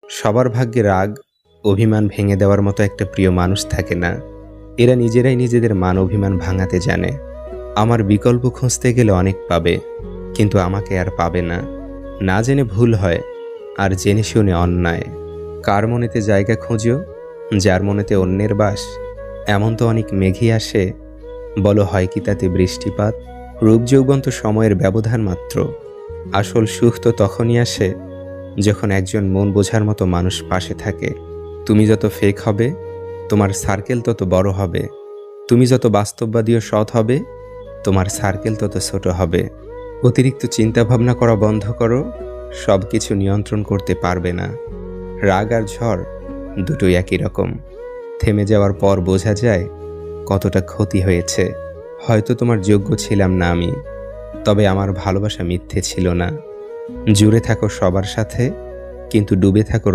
সবার ভাগ্যে রাগ, অভিমান ভেঙে দেওয়ার মতো একটা প্রিয় মানুষ থাকে না। এরা নিজেরাই নিজেদের মান অভিমান ভাঙাতে জানে। আমার বিকল্প খুঁজতে গেলে অনেক পাবে, কিন্তু আমাকে আর পাবে না। না জেনে ভুল হয়, আর জেনে শুনে অন্যায়। কার মনেতে জায়গা খুঁজো, যার মনেতে অন্যের বাস? এমন তো অনেক মেঘই আসে, বলো হয় কি তাতে বৃষ্টিপাত? রূপ যৌবন তো সময়ের ব্যবধান মাত্র। আসল সুখ তো তখনই আসে যখন একজন মন বোঝার মতো মানুষ পাশে থাকে। তুমি যত ফেক হবে, তোমার সার্কেল তত বড় হবে। তুমি যত বাস্তববাদী ও সৎ হবে, তোমার সার্কেল তত ছোট হবে। অতিরিক্ত চিন্তা ভাবনা করা বন্ধ করো, সব কিছু নিয়ন্ত্রণ করতে পারবে না। রাগ আর ঝড় দুটোই একই রকম। থেমে যাওয়ার পর বোঝা যায় কতটা ক্ষতি হয়েছে। হয়তো তোমার যোগ্য ছিলাম না আমি, তবে আমার ভালোবাসা মিথ্যে ছিল না। জুড়ে থাকো সবার সাথে, কিন্তু ডুবে থাকো